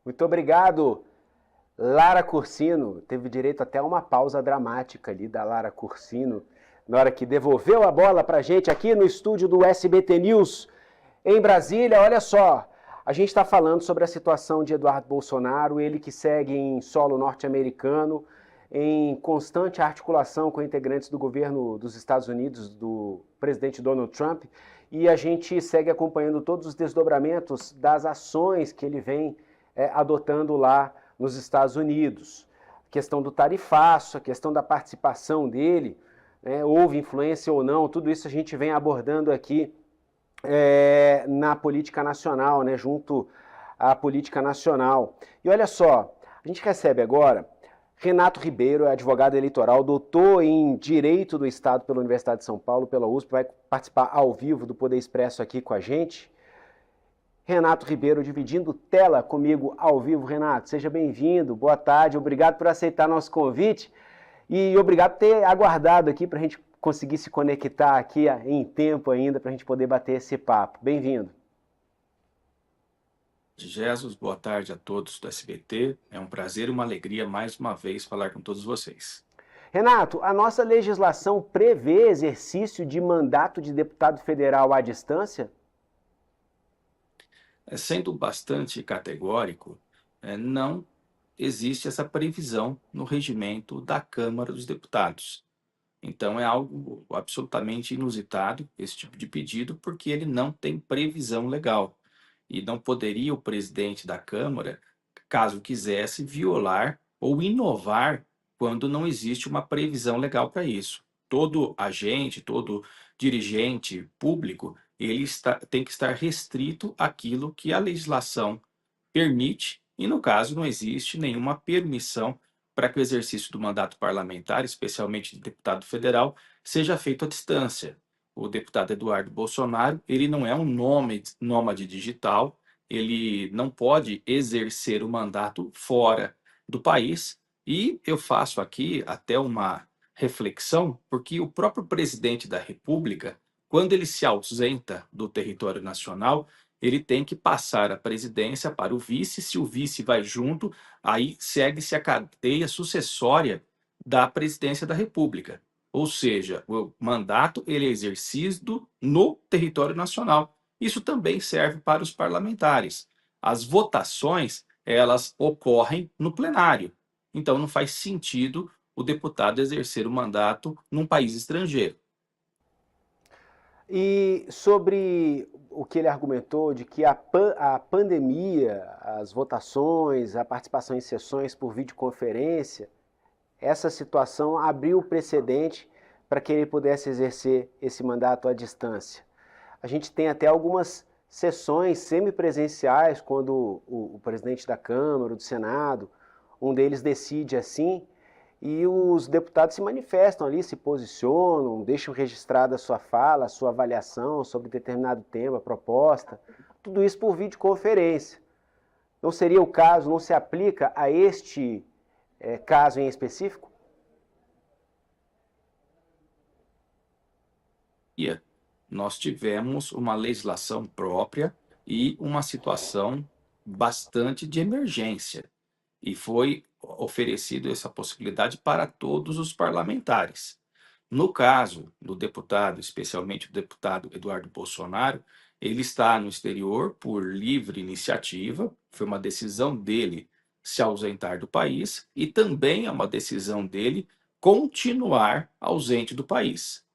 Muito obrigado, Lara Cursino. Teve direito até a uma pausa dramática ali da Lara Cursino, na hora que devolveu a bola para a gente aqui no estúdio do SBT News em Brasília. Olha só, a gente está falando sobre a situação de Eduardo Bolsonaro, ele que segue em solo norte-americano, em constante articulação com integrantes do governo dos Estados Unidos, do presidente Donald Trump, e a gente segue acompanhando todos os desdobramentos das ações que ele vem adotando lá nos Estados Unidos. A questão do tarifaço, a questão da participação dele, né, houve influência ou não, tudo isso a gente vem abordando aqui na política nacional, né, junto à política nacional. E olha só, a gente recebe agora Renato Ribeiro, é advogado eleitoral, doutor em Direito do Estado pela Universidade de São Paulo, pela USP, vai participar ao vivo do Poder Expresso aqui com a gente. Renato Ribeiro dividindo tela comigo ao vivo. Renato, seja bem-vindo, boa tarde, obrigado por aceitar nosso convite e obrigado por ter aguardado aqui para a gente conseguir se conectar aqui em tempo ainda, para a gente poder bater esse papo. Bem-vindo. Jesus, boa tarde a todos do SBT. É um prazer e uma alegria mais uma vez falar com todos vocês. Renato, a nossa legislação prevê exercício de mandato de deputado federal à distância? Sendo bastante categórico, não existe essa previsão no regimento da Câmara dos Deputados. Então, é algo absolutamente inusitado esse tipo de pedido, porque ele não tem previsão legal. E não poderia o presidente da Câmara, caso quisesse, violar ou inovar quando não existe uma previsão legal para isso. Todo agente, todo dirigente público, tem que estar restrito àquilo que a legislação permite, e no caso não existe nenhuma permissão para que o exercício do mandato parlamentar, especialmente de deputado federal, seja feito à distância. O deputado Eduardo Bolsonaro, ele não é um nômade digital, ele não pode exercer o mandato fora do país, e eu faço aqui até uma reflexão, porque o próprio presidente da República, quando ele se ausenta do território nacional, ele tem que passar a presidência para o vice. Se o vice vai junto, aí segue-se a cadeia sucessória da presidência da República. Ou seja, o mandato ele é exercido no território nacional. Isso também serve para os parlamentares. As votações, elas ocorrem no plenário. Então não faz sentido o deputado exercer o mandato num país estrangeiro. E sobre o que ele argumentou de que a pandemia, as votações, a participação em sessões por videoconferência, essa situação abriu o precedente para que ele pudesse exercer esse mandato à distância. A gente tem até algumas sessões semipresenciais, quando o presidente da Câmara, do Senado, um deles decide assim, e os deputados se manifestam ali, se posicionam, deixam registrada a sua fala, a sua avaliação sobre determinado tema, proposta, tudo isso por videoconferência. Não seria o caso, não se aplica a este caso em específico? E nós tivemos uma legislação própria e uma situação bastante de emergência. E foi oferecido essa possibilidade para todos os parlamentares. No caso do deputado, especialmente o deputado Eduardo Bolsonaro, ele está no exterior por livre iniciativa, foi uma decisão dele se ausentar do país e também é uma decisão dele continuar ausente do país.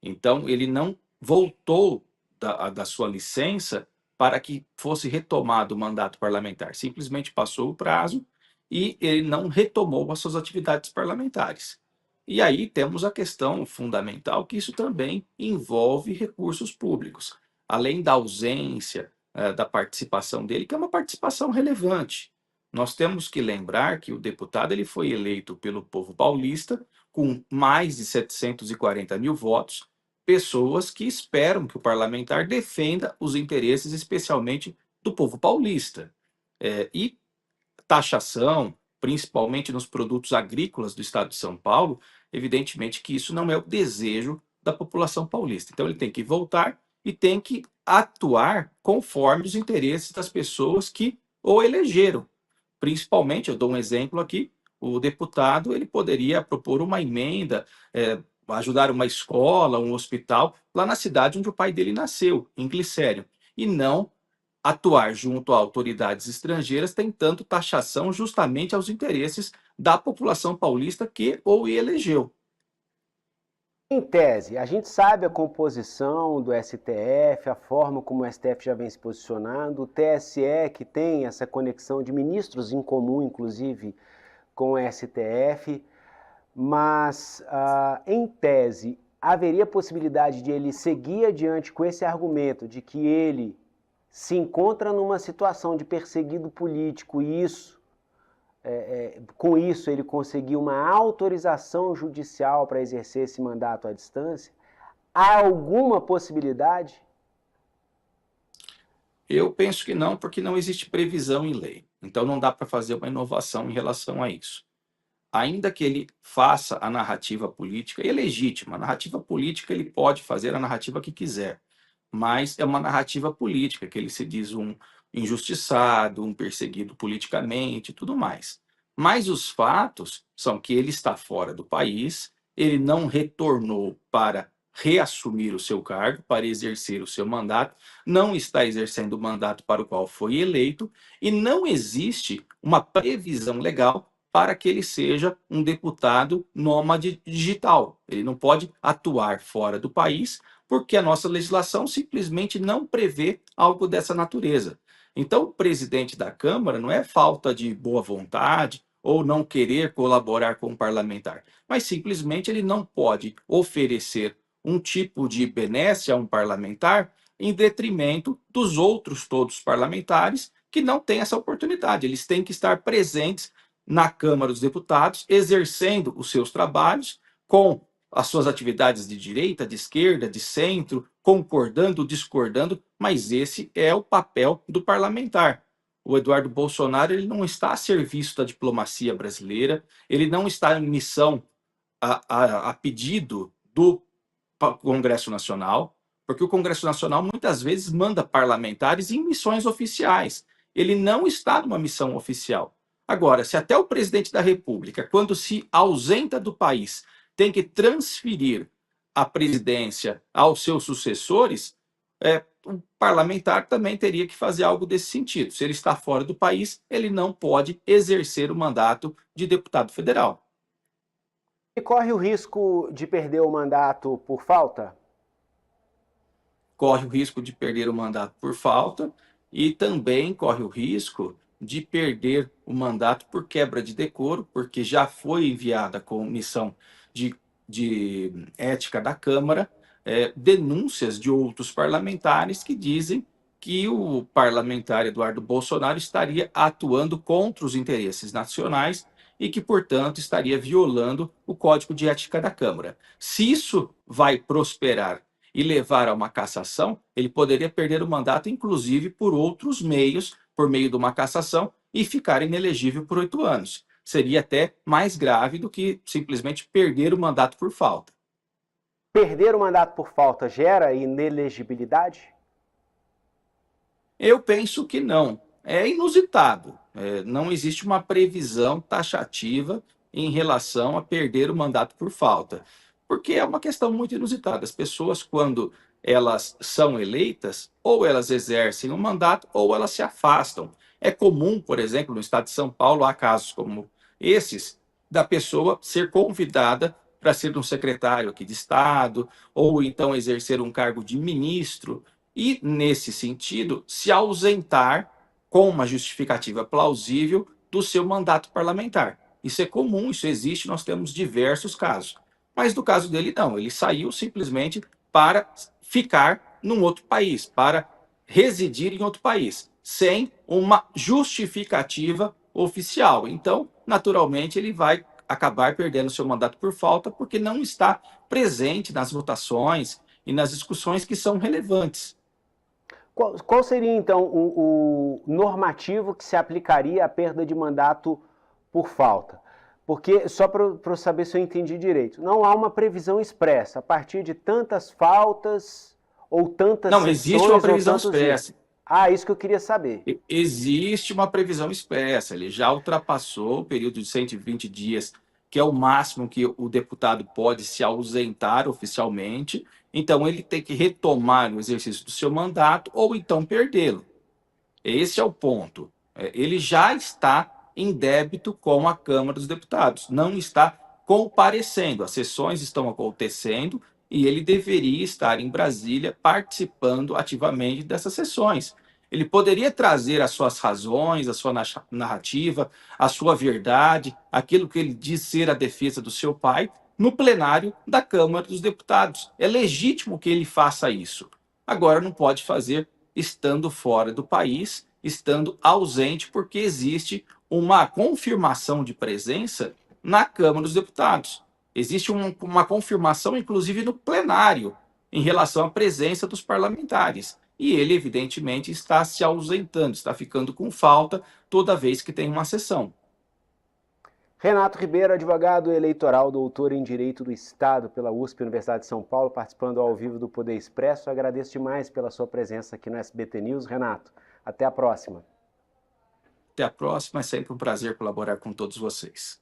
Então, ele não voltou da sua licença para que fosse retomado o mandato parlamentar, simplesmente passou o prazo e ele não retomou as suas atividades parlamentares. E aí temos a questão fundamental que isso também envolve recursos públicos, além da ausência da participação dele, que é uma participação relevante. Nós temos que lembrar que o deputado ele foi eleito pelo povo paulista com mais de 740 mil votos, pessoas que esperam que o parlamentar defenda os interesses, especialmente do povo paulista. E taxação, principalmente nos produtos agrícolas do estado de São Paulo, evidentemente que isso não é o desejo da população paulista. Então ele tem que voltar e tem que atuar conforme os interesses das pessoas que o elegeram. Principalmente, eu dou um exemplo aqui, o deputado ele poderia propor uma emenda, ajudar uma escola, um hospital, lá na cidade onde o pai dele nasceu, em Glicério, e não atuar junto a autoridades estrangeiras tentando taxação justamente aos interesses da população paulista que o elegeu. Em tese, a gente sabe a composição do STF, a forma como o STF já vem se posicionando, o TSE, que tem essa conexão de ministros em comum, inclusive, com o STF, mas, em tese, haveria possibilidade de ele seguir adiante com esse argumento de que ele se encontra numa situação de perseguido político e com isso ele conseguiu uma autorização judicial para exercer esse mandato à distância? Há alguma possibilidade? Eu penso que não, porque não existe previsão em lei. Então não dá para fazer uma inovação em relação a isso. Ainda que ele faça a narrativa política, e é legítima, a narrativa política ele pode fazer a narrativa que quiser, mas é uma narrativa política, que ele se diz um injustiçado, um perseguido politicamente, tudo mais. Mas os fatos são que ele está fora do país, ele não retornou para reassumir o seu cargo, para exercer o seu mandato, não está exercendo o mandato para o qual foi eleito, e não existe uma previsão legal para que ele seja um deputado nômade digital. Ele não pode atuar fora do país, porque a nossa legislação simplesmente não prevê algo dessa natureza. Então, o presidente da Câmara não é falta de boa vontade ou não querer colaborar com o parlamentar, mas simplesmente ele não pode oferecer um tipo de benesse a um parlamentar em detrimento dos outros todos parlamentares que não têm essa oportunidade. Eles têm que estar presentes na Câmara dos Deputados, exercendo os seus trabalhos com as suas atividades de direita, de esquerda, de centro, concordando, discordando, mas esse é o papel do parlamentar. O Eduardo Bolsonaro ele não está a serviço da diplomacia brasileira, ele não está em missão a pedido do Congresso Nacional, porque o Congresso Nacional muitas vezes manda parlamentares em missões oficiais. Ele não está numa missão oficial. Agora, se até o presidente da República, quando se ausenta do país, tem que transferir a presidência aos seus sucessores, o parlamentar também teria que fazer algo desse sentido. Se ele está fora do país, ele não pode exercer o mandato de deputado federal. E corre o risco de perder o mandato por falta? Corre o risco de perder o mandato por falta e também corre o risco de perder o mandato por quebra de decoro, porque já foi enviada à comissão de ética da Câmara denúncias de outros parlamentares que dizem que o parlamentar Eduardo Bolsonaro estaria atuando contra os interesses nacionais e que, portanto, estaria violando o Código de Ética da Câmara. Se isso vai prosperar e levar a uma cassação, ele poderia perder o mandato, inclusive, por outros meios, por meio de uma cassação, e ficar inelegível por 8 anos. Seria até mais grave do que simplesmente perder o mandato por falta. Perder o mandato por falta gera inelegibilidade? Eu penso que não. É inusitado. Não existe uma previsão taxativa em relação a perder o mandato por falta, porque é uma questão muito inusitada. As pessoas, quando elas são eleitas, ou elas exercem o mandato ou elas se afastam. É comum, por exemplo, no estado de São Paulo, há casos como esses, da pessoa ser convidada para ser um secretário aqui de Estado, ou então exercer um cargo de ministro, e, nesse sentido, se ausentar com uma justificativa plausível do seu mandato parlamentar. Isso é comum, isso existe, nós temos diversos casos. Mas no caso dele, não, ele saiu simplesmente para ficar num outro país, para residir em outro país, sem uma justificativa oficial. Então, naturalmente, ele vai acabar perdendo seu mandato por falta, porque não está presente nas votações e nas discussões que são relevantes. Qual seria, então, o normativo que se aplicaria à perda de mandato por falta? Porque, só para eu saber se eu entendi direito, não há uma previsão expressa. A partir de tantas faltas ou tantas Não existe uma sessões ou previsão tantos dias. expressa. Ah, isso que eu queria saber. Existe uma previsão expressa, ele já ultrapassou o período de 120 dias, que é o máximo que o deputado pode se ausentar oficialmente, então ele tem que retomar o exercício do seu mandato ou então perdê-lo. Esse é o ponto. Ele já está em débito com a Câmara dos Deputados, não está comparecendo. As sessões estão acontecendo e ele deveria estar em Brasília participando ativamente dessas sessões. Ele poderia trazer as suas razões, a sua narrativa, a sua verdade, aquilo que ele diz ser a defesa do seu pai, no plenário da Câmara dos Deputados. É legítimo que ele faça isso. Agora, não pode fazer estando fora do país, estando ausente, porque existe uma confirmação de presença na Câmara dos Deputados. Existe uma confirmação, inclusive, no plenário, em relação à presença dos parlamentares. E ele, evidentemente, está se ausentando, está ficando com falta toda vez que tem uma sessão. Renato Ribeiro, advogado eleitoral, doutor em Direito do Estado pela USP, Universidade de São Paulo, participando ao vivo do Poder Expresso. Agradeço demais pela sua presença aqui no SBT News. Renato, até a próxima. Até a próxima, é sempre um prazer colaborar com todos vocês.